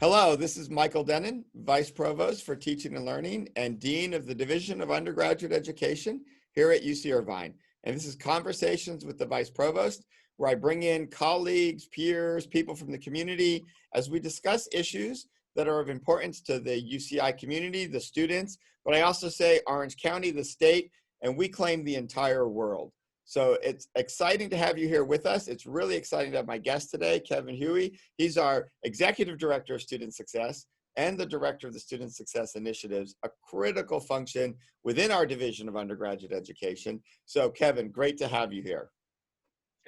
Hello, this is Michael Denon, Vice Provost for Teaching and Learning and Dean of the Division of Undergraduate Education here at UC Irvine. And this is Conversations with the Vice Provost, where I bring in colleagues, peers, people from the community as we discuss issues that are of importance to the UCI community, the students, but I also say Orange County, the state, and we claim the entire world. So it's exciting to have you here with us. It's really exciting to have my guest today, Kevin Huie. He's our Executive Director of Student Success and the Director of the Student Success Initiatives, a critical function within our Division of Undergraduate Education. So Kevin, great to have you here.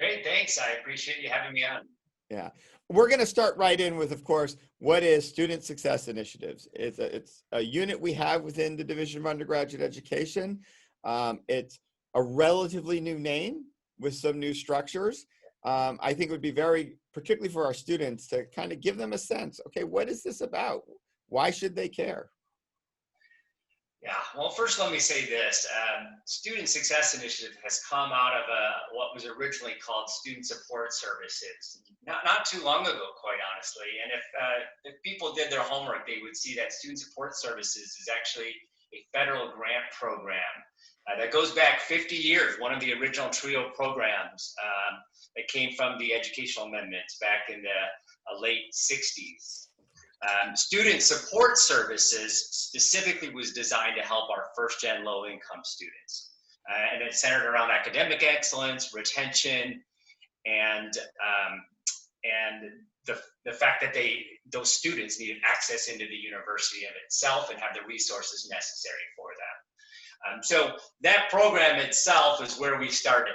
Great, thanks. I appreciate you having me on. Yeah, we're going to start right in with, of course, what is Student Success Initiatives? It's a unit we have within the Division of Undergraduate Education. It's a relatively new name with some new structures. I think it would be particularly for our students, to kind of give them a sense, okay, what is this about? Why should they care? Yeah, well, first let me say this. Student Success Initiative has come out of what was originally called Student Support Services, not too long ago, quite honestly. And if people did their homework, they would see that Student Support Services is actually a federal grant program that goes back 50 years, one of the original TRIO programs that came from the educational amendments back in the late 60s. Student Support Services specifically was designed to help our first-gen low-income students. And it's centered around academic excellence, retention, and the fact that those students needed access into the university of itself and have the resources necessary for them. So that program itself is where we started.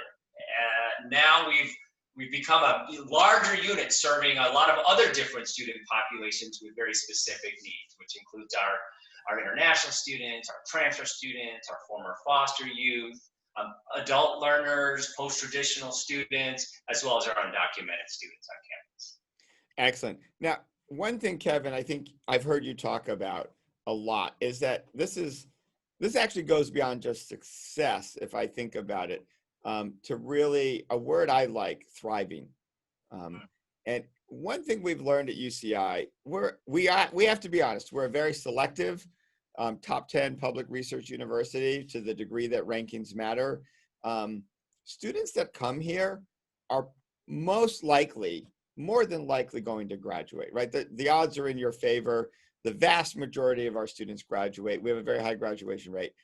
Now we've become a larger unit serving a lot of other different student populations with very specific needs, which includes our international students, our transfer students, our former foster youth, adult learners, post-traditional students, as well as our undocumented students on campus. Excellent. Now, one thing, Kevin, I think I've heard you talk about a lot is that this actually goes beyond just success, if I think about it, to really a word I like, thriving. And one thing we've learned at UCI, we have to be honest, we're a very selective top 10 public research university to the degree that rankings matter. Students that come here are more than likely going to graduate, right? The odds are in your favor. The vast majority of our students graduate. We have a very high graduation rate,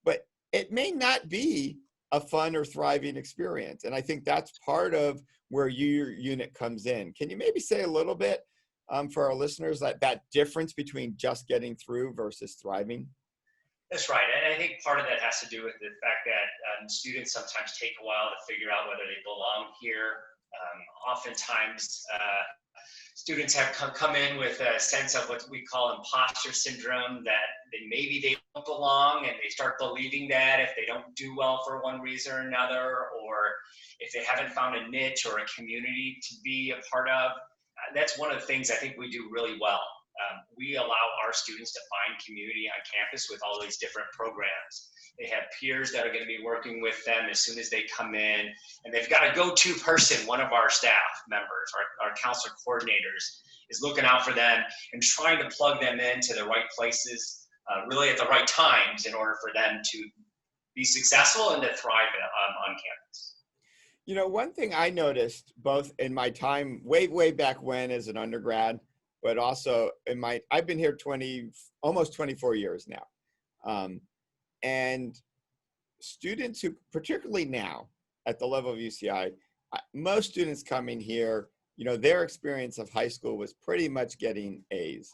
but it may not be a fun or thriving experience. And I think that's part of where your unit comes in. Can you maybe say a little bit for our listeners that difference between just getting through versus thriving? That's right. And I think part of that has to do with the fact that students sometimes take a while to figure out whether they belong here. Oftentimes, students have come in with a sense of what we call imposter syndrome, that maybe they don't belong, and they start believing that if they don't do well for one reason or another, or if they haven't found a niche or a community to be a part of. That's one of the things I think we do really well. We allow our students to find community on campus with all these different programs. They have peers that are going to be working with them as soon as they come in, and they've got a go-to person. One of our staff members, our counselor coordinators, is looking out for them and trying to plug them into the right places, really at the right times, in order for them to be successful and to thrive on campus. You know, one thing I noticed both in my time way back when as an undergrad, but also I've been here almost 24 years now. And students who, particularly now at the level of UCI, most students coming here, you know, their experience of high school was pretty much getting A's.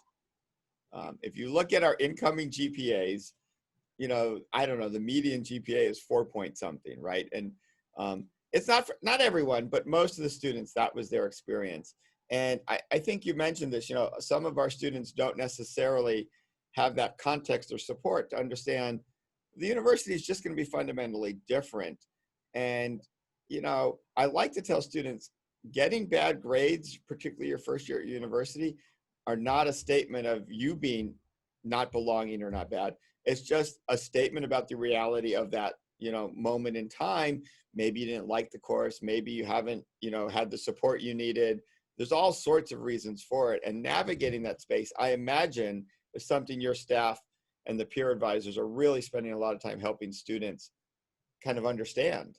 If you look at our incoming GPAs, you know, I don't know, the median GPA is 4 point something, right? And it's not everyone, but most of the students, that was their experience. And I think you mentioned this, you know, some of our students don't necessarily have that context or support to understand the university is just going to be fundamentally different. And, you know, I like to tell students getting bad grades, particularly your first year at university, are not a statement of you being not belonging or not bad. It's just a statement about the reality of that moment in time. Maybe you didn't like the course. Maybe you haven't, had the support you needed. There's all sorts of reasons for it. And navigating that space, I imagine, is something your staff and the peer advisors are really spending a lot of time helping students kind of understand.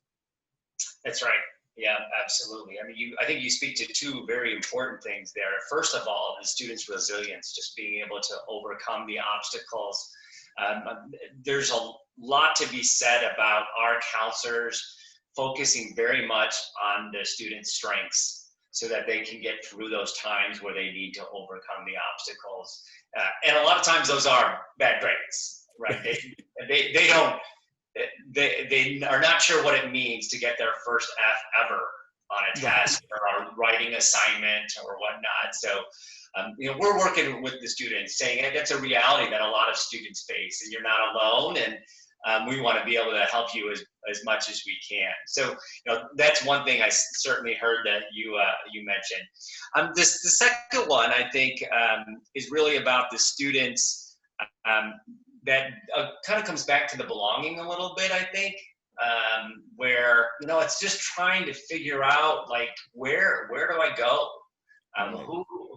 That's right. Yeah, absolutely. I mean, I think you speak to two very important things there. First of all, the students' resilience, just being able to overcome the obstacles. There's a lot to be said about our counselors focusing very much on the students' strengths so that they can get through those times where they need to overcome the obstacles. And a lot of times those are bad grades, right? They don't, they are not sure what it means to get their first F ever on a test or a writing assignment or whatnot. So, we're working with the students saying that's a reality that a lot of students face, and you're not alone. And we want to be able to help you as much as we can. So, that's one thing I certainly heard that you mentioned. The second one, I think, is really about the students. That kind of comes back to the belonging a little bit, I think, where, it's just trying to figure out, like, where do I go?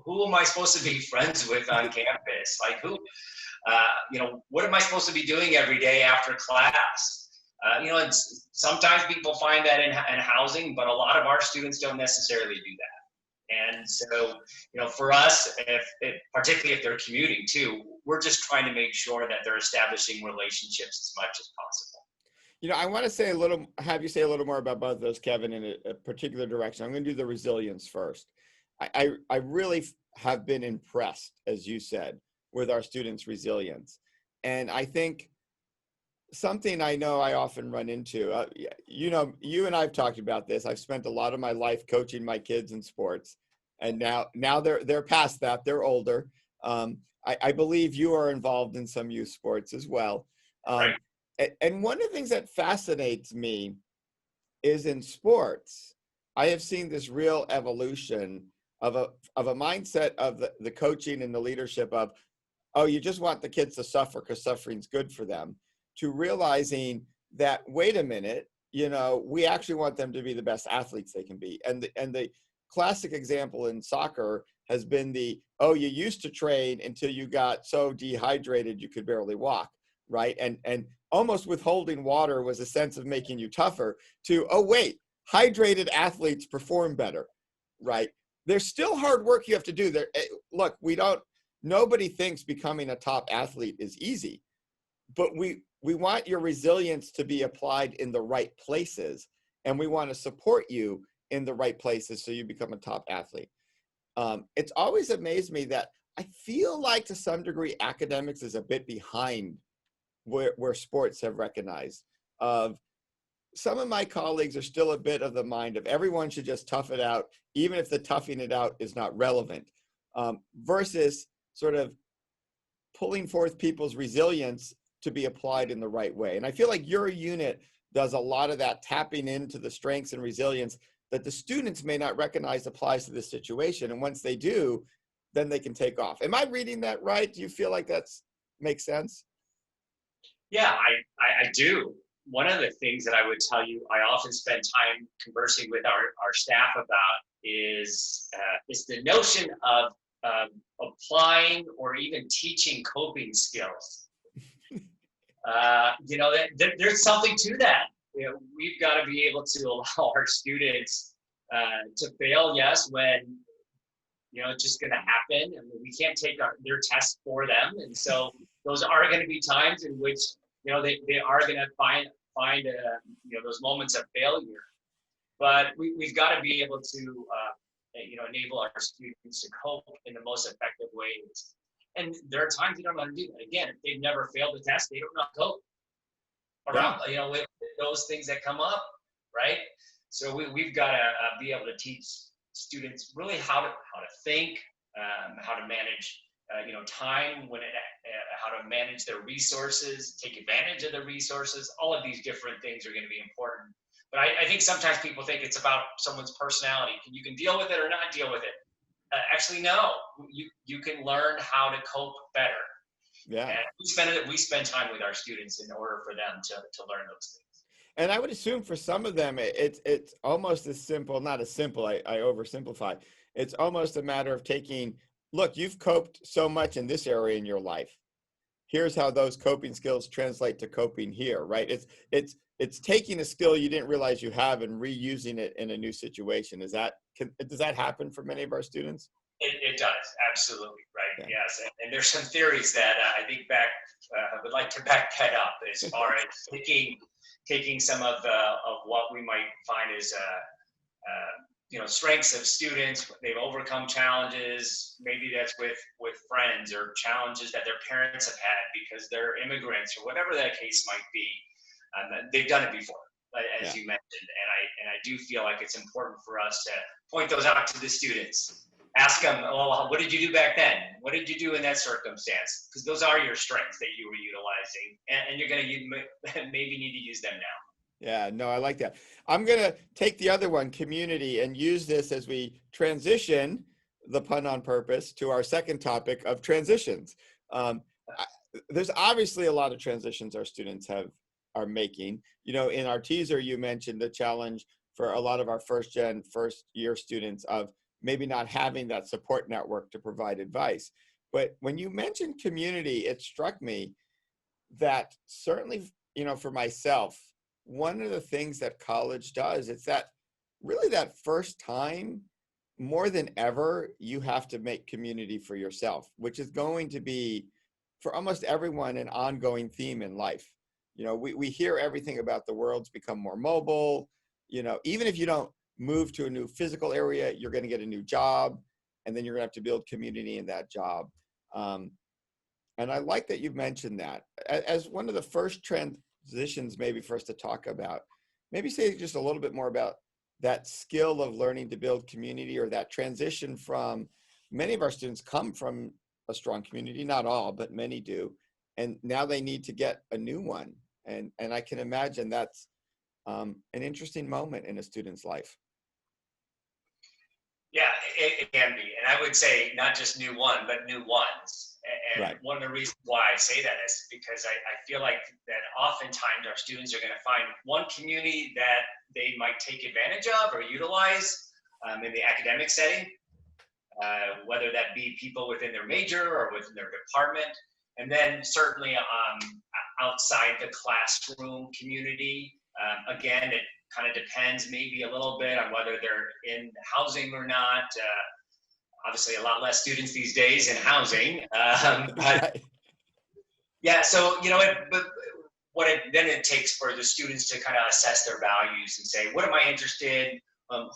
Who am I supposed to be friends with on campus? Like, what am I supposed to be doing every day after class? And sometimes people find that in housing, but a lot of our students don't necessarily do that. And so, for us, particularly if they're commuting too, we're just trying to make sure that they're establishing relationships as much as possible. I want to have you say a little more about both of those, Kevin, in a particular direction. I'm going to do the resilience first. I really have been impressed, as you said, with our students' resilience. And I think something I know I often run into, you and I've talked about this. I've spent a lot of my life coaching my kids in sports, and now they're past that. They're older. I believe you are involved in some youth sports as well. Right. And one of the things that fascinates me is in sports, I have seen this real evolution of a mindset of the coaching and the leadership of, oh, you just want the kids to suffer because suffering's good for them, to realizing that, wait a minute, we actually want them to be the best athletes they can be. And the classic example in soccer has been you used to train until you got so dehydrated you could barely walk, right? And almost withholding water was a sense of making you tougher, to, oh, wait, hydrated athletes perform better, right? There's still hard work you have to do there. Look, nobody thinks becoming a top athlete is easy, but we want your resilience to be applied in the right places, and we want to support you in the right places so you become a top athlete. It's always amazed me that I feel like, to some degree, academics is a bit behind where sports have recognized. Some of my colleagues are still a bit of the mind of everyone should just tough it out, even if the toughing it out is not relevant, versus sort of pulling forth people's resilience to be applied in the right way. And I feel like your unit does a lot of that, tapping into the strengths and resilience that the students may not recognize applies to this situation. And once they do, then they can take off. Am I reading that right? Do you feel like that's makes sense? Yeah, I do. One of the things that I would tell you, I often spend time conversing with our staff about is the notion of applying or even teaching coping skills. There's something to that. We've got to be able to allow our students to fail, yes, when it's just going to happen, and we can't take their tests for them, and so those are going to be times in which they are going to find those moments of failure. But we've got to be able to enable our students to cope in the most effective ways. And there are times they don't know how to do that. Again, if they've never failed a test, they don't know how to cope around with those things that come up, right? So we've got to be able to teach students really how to think, how to manage time, how to manage their resources, take advantage of the resources. All of these different things are going to be important. But I think sometimes people think it's about someone's personality. You can deal with it or not deal with it. Actually, no. You can learn how to cope better. Yeah. And we spend time with our students in order for them to learn those things. And I would assume for some of them, it's almost as simple, not as simple, I oversimplify. It's almost a matter of taking, look, you've coped so much in this area in your life. Here's how those coping skills translate to coping here, right? It's taking a skill you didn't realize you have and reusing it in a new situation. Does that happen for many of our students? It does, absolutely, right? Yeah. Yes, and there's some theories that I think I would like to back that up as far as taking some of what we might find as strengths of students. They've overcome challenges. Maybe that's with friends, or challenges that their parents have had because they're immigrants, or whatever that case might be. They've done it before, as Yeah. you mentioned, and I do feel like it's important for us to point those out to the students. Ask them, well, what did you do back then? What did you do in that circumstance? Because those are your strengths that you were utilizing, and you're going to maybe need to use them now. Yeah, no, I like that. I'm going to take the other one, community, and use this as we transition, the pun on purpose, to our second topic of transitions. There's obviously a lot of transitions our students are making. In our teaser, you mentioned the challenge for a lot of our first year students of maybe not having that support network to provide advice. But when you mentioned community, it struck me that certainly, for myself, one of the things that college does, it's that really that first time, more than ever, you have to make community for yourself, which is going to be, for almost everyone, an ongoing theme in life. We hear everything about the world's become more mobile. Even if you don't move to a new physical area, you're going to get a new job, and then you're going to have to build community in that job. And I like that you've mentioned that as one of the first transitions, maybe for us to talk about. Maybe say just a little bit more about that skill of learning to build community, or that transition from, many of our students come from a strong community, not all, but many do. And now they need to get a new one. And I can imagine that's an interesting moment in a student's life. Yeah, it can be. And I would say not just new one, but new ones. And Right. one of the reasons why I say that is because I feel like that oftentimes our students are going to find one community that they might take advantage of or utilize in the academic setting, whether that be people within their major or within their department. And then certainly outside the classroom community, again, it kind of depends maybe a little bit on whether they're in housing or not. Obviously, a lot less students these days in housing. But Right. yeah, so but then it takes for the students to kind of assess their values and say, what am I interested?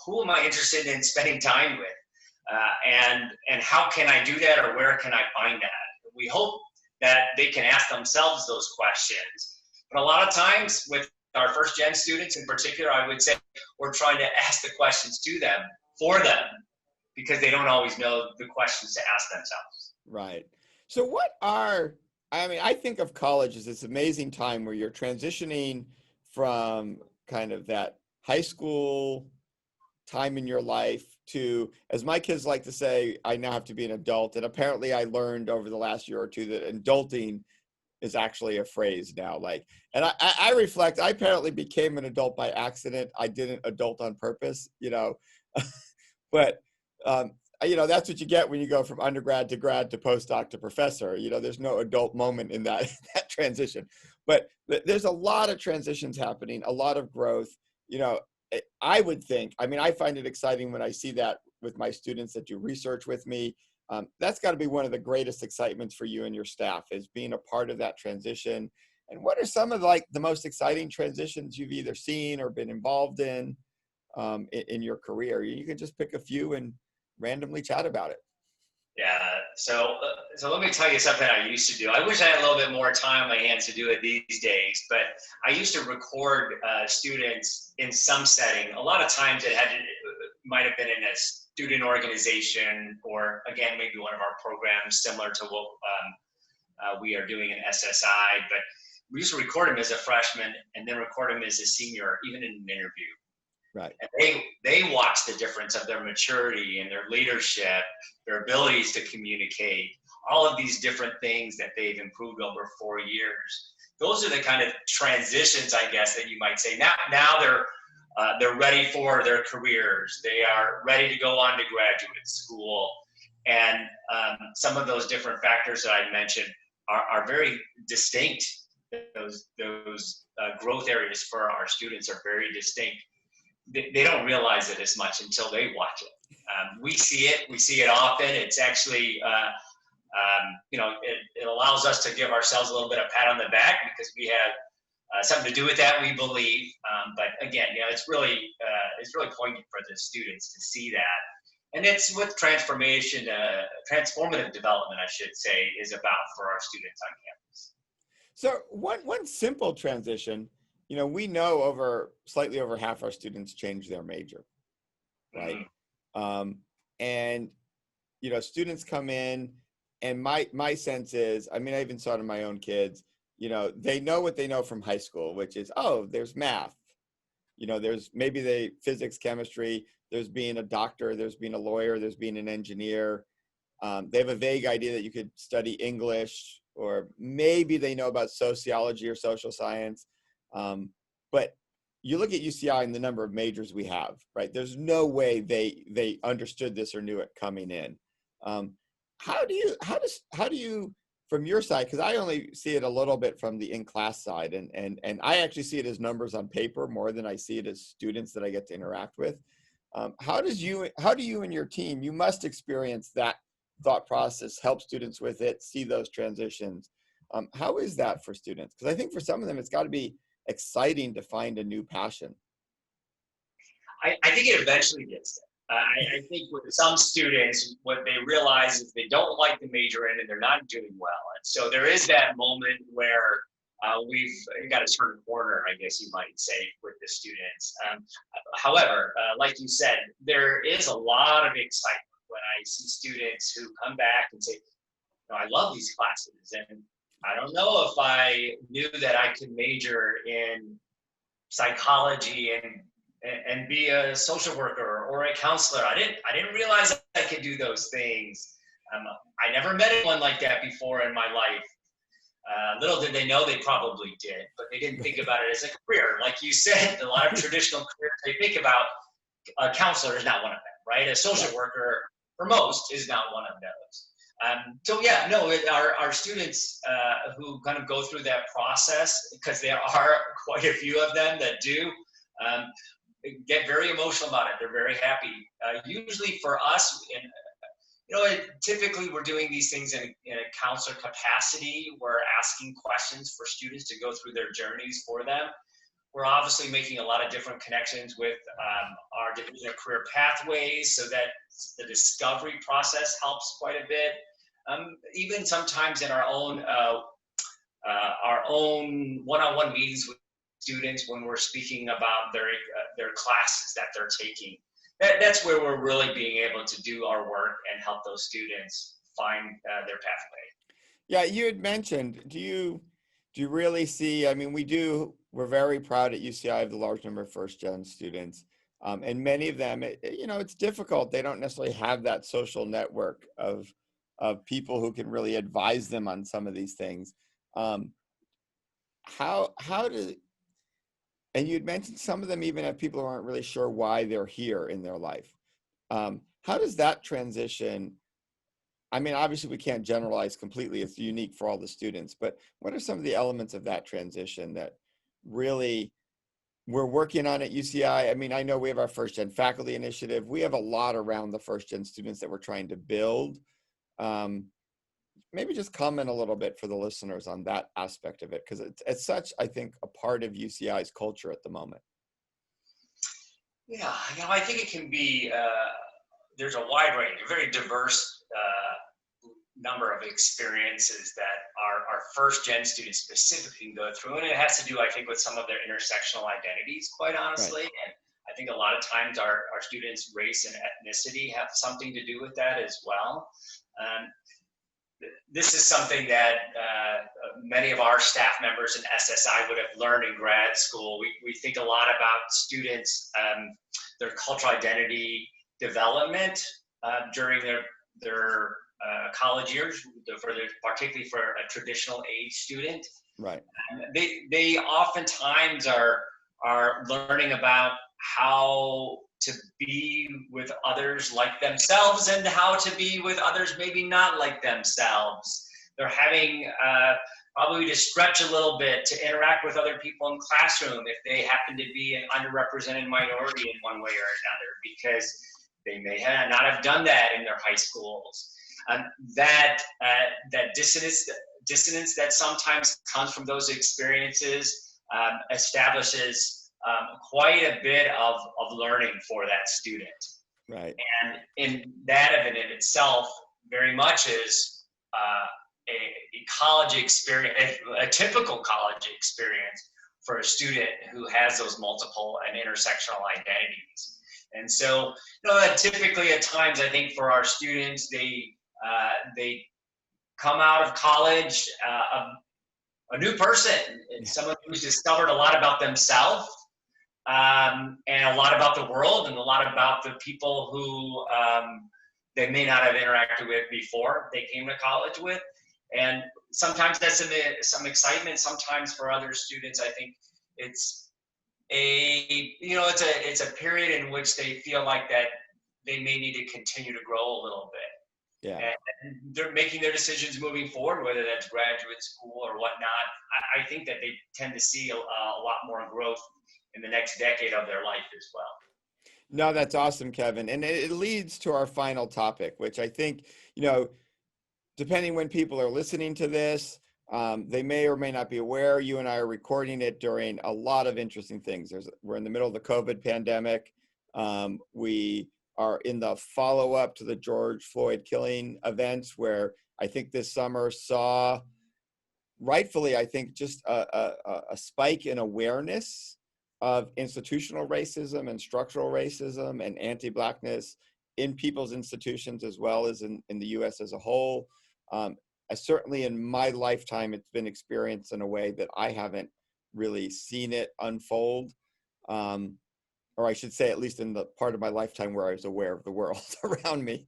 Who am I interested in spending time with? And how can I do that, or where can I find that? We hope that they can ask themselves those questions. But a lot of times with our first gen students in particular, I would say we're trying to ask the questions to them, for them, because they don't always know the questions to ask themselves. Right. So I think of college as this amazing time where you're transitioning from kind of that high school time in your life to, as my kids like to say, I now have to be an adult. And apparently I learned over the last year or two that adulting is actually a phrase now. And I reflect, I apparently became an adult by accident. I didn't adult on purpose, but, that's what you get when you go from undergrad to grad to postdoc to professor. There's no adult moment in that, that transition. But there's a lot of transitions happening, a lot of growth. I would think, I find it exciting when I see that with my students that do research with me. That's got to be one of the greatest excitements for you and your staff, is being a part of that transition. And what are some of the most exciting transitions you've either seen or been involved in your career? You can just pick a few and randomly chat about it. Yeah. So let me tell you something I used to do. I wish I had a little bit more time on my hands to do it these days, but I used to record students in some setting. A lot of times it might have been in a student organization, or again, maybe one of our programs similar to what we are doing in SSI, but we used to record them as a freshman and then record them as a senior, even in an interview. Right. And they watch the difference of their maturity and their leadership, their abilities to communicate, all of these different things that they've improved over 4 years. those are the kind of transitions, I guess, that you might say. Now they're ready for their careers. They are ready to go on to graduate school. And some of those different factors that I mentioned are very distinct. Those growth areas for our students are very distinct. They don't realize it as much until they watch it. We see it often. It's actually, it allows us to give ourselves a little bit of pat on the back because we have something to do with that, we believe. But again, it's really poignant for the students to see that. And it's what transformative development, I should say, is about for our students on campus. So one simple transition, we know slightly over half our students change their major, right? Mm-hmm. And students come in, and my sense is, I mean, I even saw it in my own kids. They know what they know from high school, which is, oh, there's math. There's maybe the physics, chemistry. There's being a doctor. There's being a lawyer. There's being an engineer. They have a vague idea that you could study English, or maybe they know about sociology or social science. But you look at UCI and the number of majors we have, right? There's no way they understood this or knew it coming in. How do you, from your side, because I only see it a little bit from the in-class side, and I actually see it as numbers on paper more than I see it as students that I get to interact with. How do you and your team, you must experience that thought process, help students with it, see those transitions. How is that for students? Because I think for some of them, it's got to be exciting to find a new passion. I think it eventually gets there. I think with some students, what they realize is they don't like the major in and they're not doing well. And so there is that moment where we've got to turn a corner, I guess you might say, with the students. However, like you said, there is a lot of excitement when I see students who come back and say, I love these classes, and I don't know if I knew that I could major in psychology and be a social worker or a counselor. I didn't realize I could do those things. I never met anyone like that before in my life. Little did they know they probably did, but they didn't think about it as a career. Like you said, a lot of traditional careers they think about, a counselor is not one of them, right? A social worker, for most, is not one of those. Our students who kind of go through that process, because there are quite a few of them that do, get very emotional about it. They're very happy. Usually for us, typically we're doing these things in a counselor capacity. We're asking questions for students to go through their journeys for them. We're obviously making a lot of different connections with our Division of Career Pathways, so that the discovery process helps quite a bit. Even sometimes in our own one-on-one meetings with students when we're speaking about their classes that they're taking. That's where we're really being able to do our work and help those students find their pathway. Yeah, you had mentioned, do you really see, I mean, we're very proud at UCI of the large number of first-gen students. And many of them, it's difficult. They don't necessarily have that social network of people who can really advise them on some of these things. And you'd mentioned some of them even have people who aren't really sure why they're here in their life. How does that transition? I mean, obviously we can't generalize completely. It's unique for all the students, but what are some of the elements of that transition that really we're working on at UCI? I mean, I know we have our first gen faculty initiative. We have a lot around the first gen students that we're trying to build. Maybe just comment a little bit for the listeners on that aspect of it, because it's such, I think, a part of UCI's culture at the moment. Yeah, I think it can be, there's a wide range, a very diverse number of experiences that our first gen students specifically can go through. And it has to do, I think, with some of their intersectional identities, quite honestly. Right. And I think a lot of times our students' race and ethnicity have something to do with that as well. This is something that many of our staff members in SSI would have learned in grad school. We think a lot about students, their cultural identity development during their college years, particularly for a traditional age student. Right. They oftentimes are learning about how to be with others like themselves and how to be with others maybe not like themselves. They're having probably to stretch a little bit to interact with other people in classroom if they happen to be an underrepresented minority in one way or another, because they may not have done that in their high schools. That dissonance that sometimes comes from those experiences establishes quite a bit of learning for that student. Right. And in that of it in itself, very much is a college experience, a typical college experience for a student who has those multiple and intersectional identities. And so, typically at times, I think for our students, they come out of college a new person, someone who's discovered a lot about themselves, and a lot about the world, and a lot about the people who they may not have interacted with before they came to college with. And sometimes that's some excitement. Sometimes for other students, I think it's it's a period in which they feel like that they may need to continue to grow a little bit. Yeah. And they're making their decisions moving forward, whether that's graduate school or whatnot. I think that they tend to see a lot more growth in the next decade of their life as well. No, that's awesome, Kevin. And it leads to our final topic, which I think, depending when people are listening to this, they may or may not be aware. You and I are recording it during a lot of interesting things. We're in the middle of the COVID pandemic. We are in the follow-up to the George Floyd killing events, where I think this summer saw, rightfully, I think, just a spike in awareness of institutional racism and structural racism and anti-Blackness in people's institutions, as well as in the US as a whole. Certainly in my lifetime, it's been experienced in a way that I haven't really seen it unfold. Or I should say, at least in the part of my lifetime where I was aware of the world around me.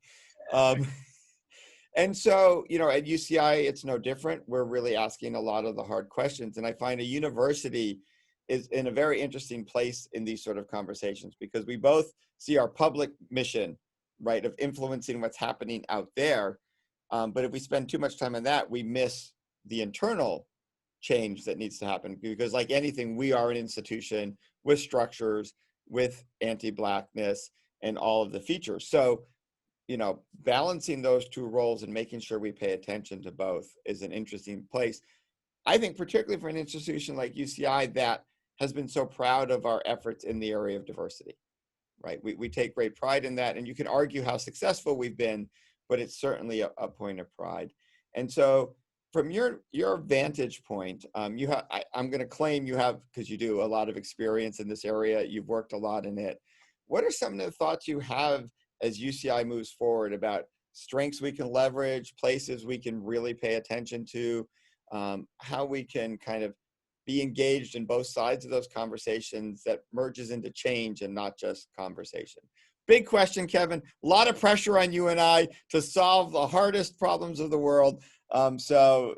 And so, at UCI, it's no different. We're really asking a lot of the hard questions. And I find a university is in a very interesting place in these sort of conversations, because we both see our public mission, right, of influencing what's happening out there. But if we spend too much time on that, we miss the internal change that needs to happen, because like anything, we are an institution with structures, with anti-Blackness and all of the features. So, balancing those two roles and making sure we pay attention to both is an interesting place. I think particularly for an institution like UCI that has been so proud of our efforts in the area of diversity, right? We take great pride in that, and you can argue how successful we've been, but it's certainly a point of pride. And so from your vantage point, I'm going to claim you have, because you do, a lot of experience in this area. You've worked a lot in it. What are some of the thoughts you have as UCI moves forward about strengths we can leverage, places we can really pay attention to, how we can kind of be engaged in both sides of those conversations that merges into change and not just conversation? Big question, Kevin. A lot of pressure on you and I to solve the hardest problems of the world. So,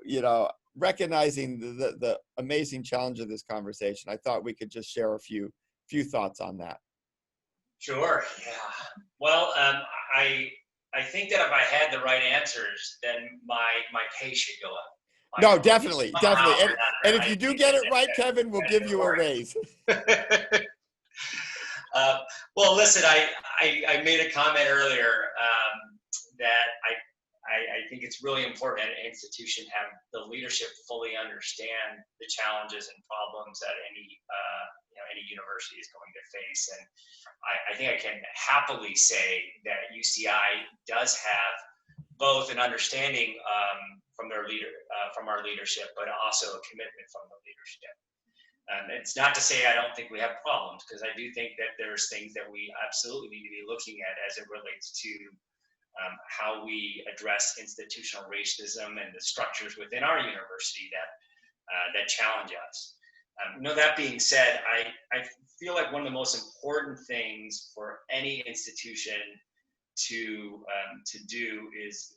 recognizing the amazing challenge of this conversation, I thought we could just share a few thoughts on that. Sure. Yeah. Well, I think that if I had the right answers, then my pay should go up. No, definitely. And if you do get it right, Kevin, we'll give you a raise. Well, listen, I made a comment earlier that I think it's really important that an institution have the leadership fully understand the challenges and problems that any university is going to face. And I think I can happily say that UCI does have both an understanding from our leadership, but also a commitment from the leadership. It's not to say I don't think we have problems, because I do think that there's things that we absolutely need to be looking at as it relates to how we address institutional racism and the structures within our university that challenge us. That being said, I feel like one of the most important things for any institution to do is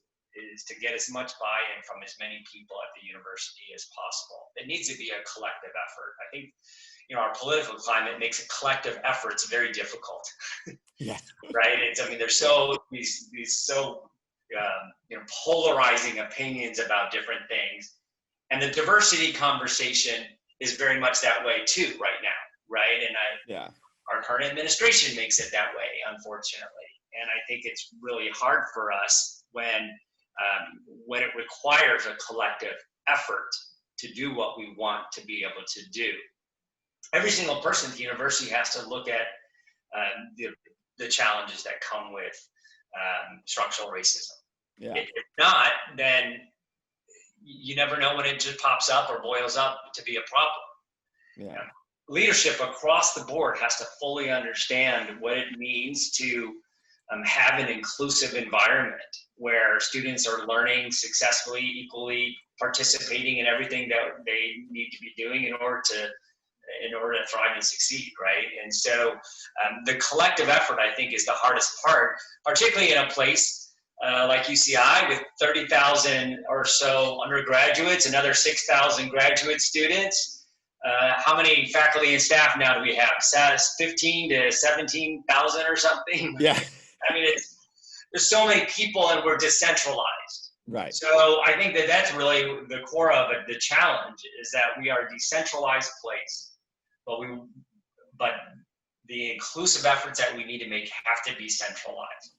to get as much buy-in from as many people at the university as possible. It needs to be a collective effort. I think, our political climate makes collective efforts very difficult. Yes. Right? I mean, there's these so polarizing opinions about different things, and the diversity conversation is very much that way too right now, right? And our current administration makes it that way, unfortunately. And I think it's really hard for us when it requires a collective effort to do what we want to be able to do. Every single person at the university has to look at the challenges that come with structural racism. Yeah. If not, then you never know when it just pops up or boils up to be a problem. Yeah. Leadership across the board has to fully understand what it means to have an inclusive environment where students are learning successfully, equally participating in everything that they need to be doing in order to thrive and succeed, right? And so the collective effort, I think, is the hardest part, particularly in a place like UCI with 30,000 or so undergraduates, another 6,000 graduate students. How many faculty and staff now do we have? 15 to 17,000 or something? Yeah. I mean, there's so many people and we're decentralized. Right. So I think that's really the core of it. The challenge is that we are a decentralized place, but the inclusive efforts that we need to make have to be centralized.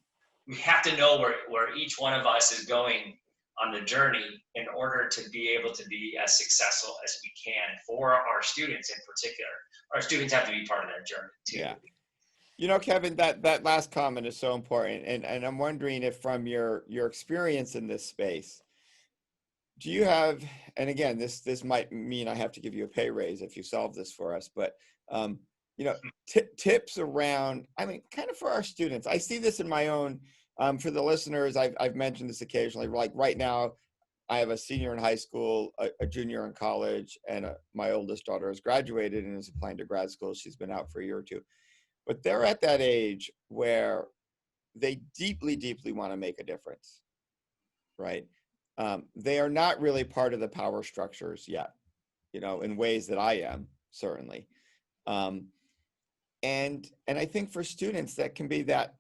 We have to know where each one of us is going on the journey in order to be able to be as successful as we can for our students in particular. Our students have to be part of that journey too. Yeah. Kevin, that last comment is so important. And I'm wondering if from your experience in this space, do you have, and again, this might mean I have to give you a pay raise if you solve this for us, but tips around, I mean, kind of for our students. I see this in my own, for the listeners, I've mentioned this occasionally, like right now, I have a senior in high school, a junior in college, and my oldest daughter has graduated and is applying to grad school. She's been out for a year or two. But they're at that age where they deeply, deeply want to make a difference, right? They are not really part of the power structures yet, in ways that I am, certainly. And I think for students, that can be that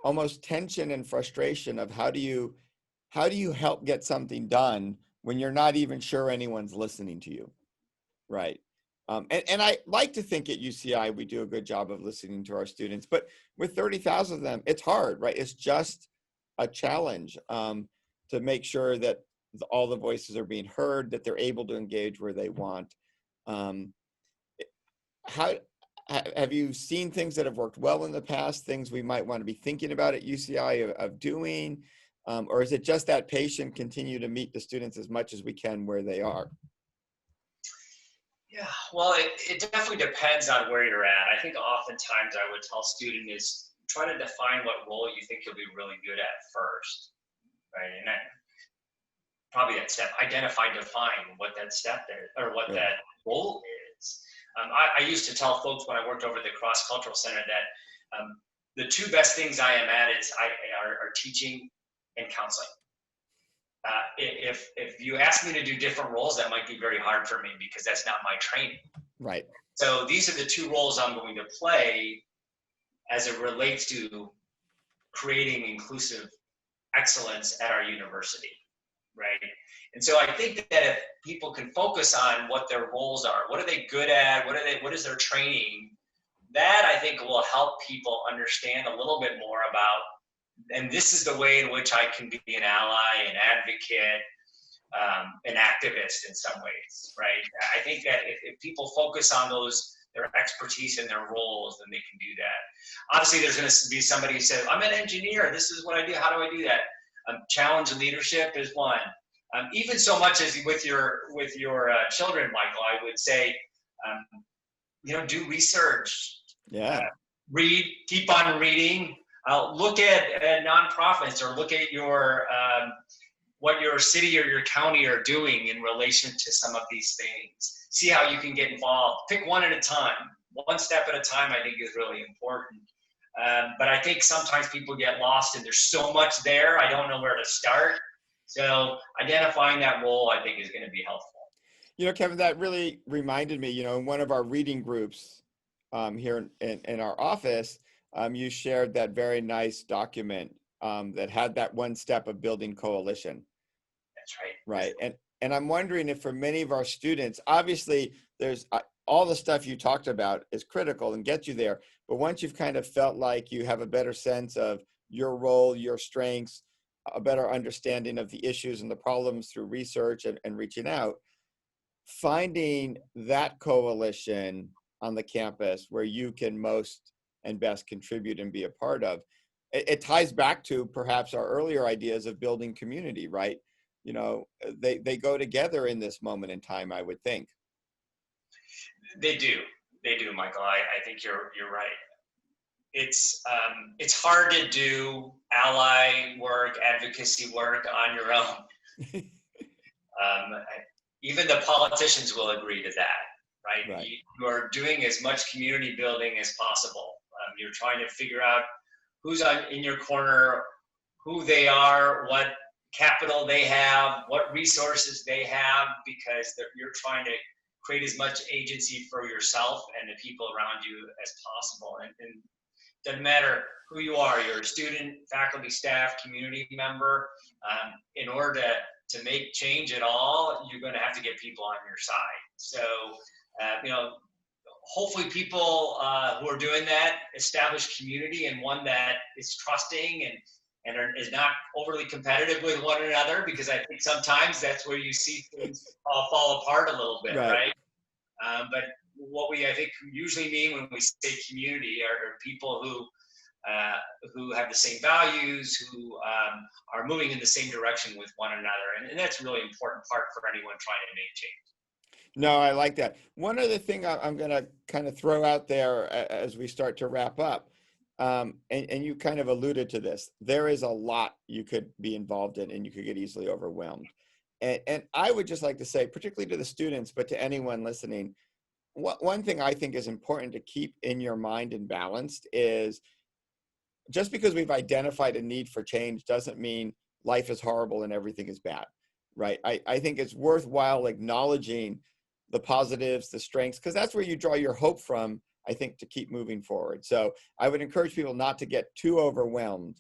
almost tension and frustration of how do you help get something done when you're not even sure anyone's listening to you, right? And I like to think at UCI, we do a good job of listening to our students, but with 30,000 of them, it's hard, right? It's just a challenge to make sure that all the voices are being heard, that they're able to engage where they want. How have you seen things that have worked well in the past, things we might want to be thinking about at UCI of doing? Or is it just that patient continue to meet the students as much as we can where they are? Yeah, well, it definitely depends on where you're at. I think oftentimes I would tell students is try to define what role you think you'll be really good at first, right? And probably that step, define what that step is, or what that role is. I used to tell folks when I worked over at the Cross Cultural Center that the two best things I am at are teaching and counseling. If you ask me to do different roles, that might be very hard for me because that's not my training. Right. So these are the two roles I'm going to play as it relates to creating inclusive excellence at our university, right? And so I think that if people can focus on what their roles are, what are they good at, what is their training, that I think will help people understand a little bit more about, and this is the way in which I can be an ally, an advocate, an activist in some ways, right? I think that if people focus on their expertise and their roles, then they can do that. Obviously, there's going to be somebody who says, I'm an engineer, this is what I do, how do I do that? Challenge and leadership is one. Even so much as with your children, Michael, I would say, do research. Yeah. Read, keep on reading. Look at nonprofits or look at what your city or your county are doing in relation to some of these things. See how you can get involved. Pick one at a time. One step at a time, I think, is really important. But I think sometimes people get lost and there's so much there, I don't know where to start. So identifying that role, I think, is going to be helpful. Kevin, that really reminded me, in one of our reading groups here in our office, you shared that very nice document that had that one step of building coalition. That's right. Right. And I'm wondering if for many of our students, obviously there's all the stuff you talked about is critical and gets you there. But once you've kind of felt like you have a better sense of your role, your strengths, a better understanding of the issues and the problems through research and reaching out, finding that coalition on the campus where you can most and best contribute and be a part of, it ties back to perhaps our earlier ideas of building community, right? They go together in this moment in time, I would think. They do, Michael. I think you're right. It's hard to do ally work, advocacy work on your own. Even the politicians will agree to that, right? Right. You are doing as much community building as possible. You're trying to figure out who's in your corner, who they are, what capital they have, what resources they have, because you're trying to create as much agency for yourself and the people around you as possible. And doesn't matter who you are, you're a student, faculty, staff, community member. In order to make change at all, you're going to have to get people on your side. So, hopefully people who are doing that establish community, and one that is trusting and is not overly competitive with one another, because I think sometimes that's where you see things fall apart a little bit, right? But what we, I think, usually mean when we say community are people who have the same values, who are moving in the same direction with one another. And that's a really important part for anyone trying to make change. No, I like that. One other thing I'm going to kind of throw out there as we start to wrap up, and you kind of alluded to this, there is a lot you could be involved in and you could get easily overwhelmed. And I would just like to say, particularly to the students, but to anyone listening, one thing I think is important to keep in your mind and balanced is just because we've identified a need for change doesn't mean life is horrible and everything is bad, right? I think it's worthwhile acknowledging the positives, the strengths, because that's where you draw your hope from, I think, to keep moving forward. So I would encourage people not to get too overwhelmed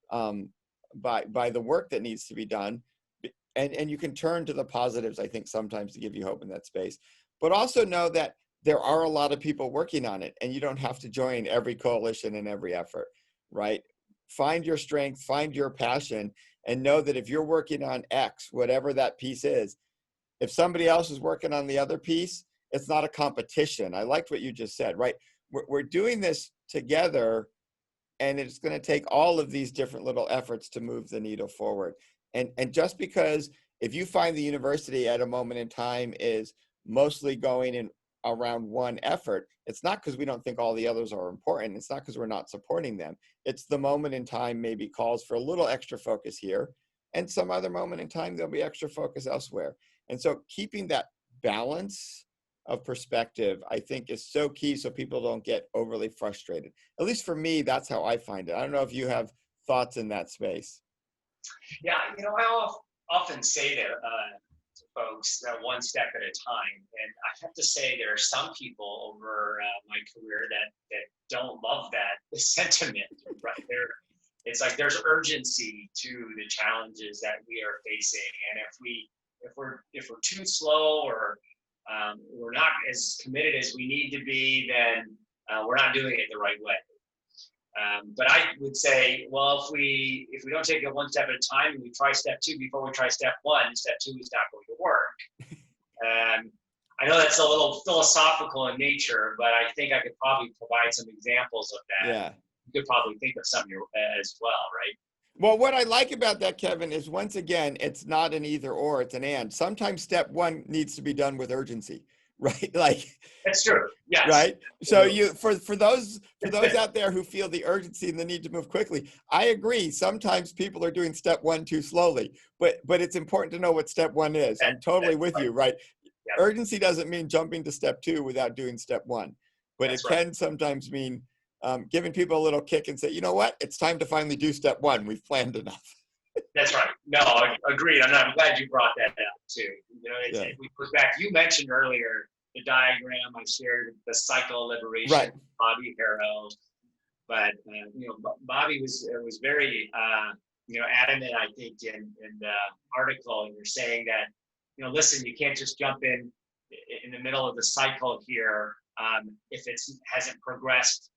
by the work that needs to be done. And you can turn to the positives, I think, sometimes to give you hope in that space. But also know that there are a lot of people working on it, and you don't have to join every coalition and every effort, right? Find your strength, find your passion, and know that if you're working on X, whatever that piece is, if somebody else is working on the other piece, it's not a competition. I liked what you just said, right? We're doing this together, and it's going to take all of these different little efforts to move the needle forward. And just because if you find the university at a moment in time is mostly going in around one effort, it's not because we don't think all the others are important. It's not because we're not supporting them. It's the moment in time maybe calls for a little extra focus here, and some other moment in time there'll be extra focus elsewhere. And so keeping that balance of perspective, I think, is so key so people don't get overly frustrated. At least for me, that's how I find it. I don't know if you have thoughts in that space. Yeah, I often say to folks one step at a time, and I have to say there are some people over my career that don't love that sentiment. Right there, it's like there's urgency to the challenges that we are facing, and if we're too slow or we're not as committed as we need to be, then we're not doing it the right way. But I would say, well, if we don't take it one step at a time and we try step two before we try step one, step two is not going to work. I know that's a little philosophical in nature, but I think I could probably provide some examples of that. Yeah. You could probably think of some as well, right? Well, what I like about that, Kevin, is once again, it's not an either or, it's an and. Sometimes step one needs to be done with urgency, right? Like that's true. Yes. Right. So you for those out there who feel the urgency and the need to move quickly, I agree. Sometimes people are doing step one too slowly, but it's important to know what step one is. I'm totally with you, right? Yep. Urgency doesn't mean jumping to step two without doing step one, but it can sometimes mean giving people a little kick and say, you know what, it's time to finally do step one. We've planned enough. That's right. No, agreed. I'm glad you brought that up too. You know, Yeah. we put back. You mentioned earlier the diagram I shared, the cycle of liberation, Right. Bobby Harrell. But you know, Bobby was very adamant. I think in the article, and you're saying that listen, you can't just jump in the middle of the cycle here if it hasn't progressed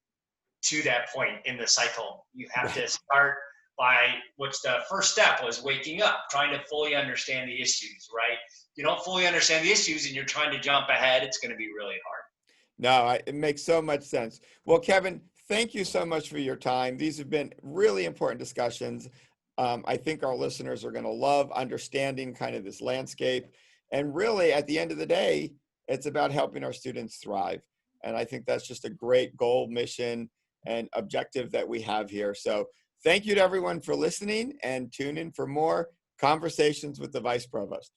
to that point in the cycle. You have Right. to start by what's the first step was waking up, trying to fully understand the issues, right? If you don't fully understand the issues and you're trying to jump ahead, it's going to be really hard. No, it makes so much sense. Well, Kevin, thank you so much for your time. These have been really important discussions. I think our listeners are going to love understanding kind of this landscape. And really, at the end of the day, it's about helping our students thrive. And I think that's just a great goal, mission, and objective that we have here. So thank you to everyone for listening, and tune in for more conversations with the Vice Provost.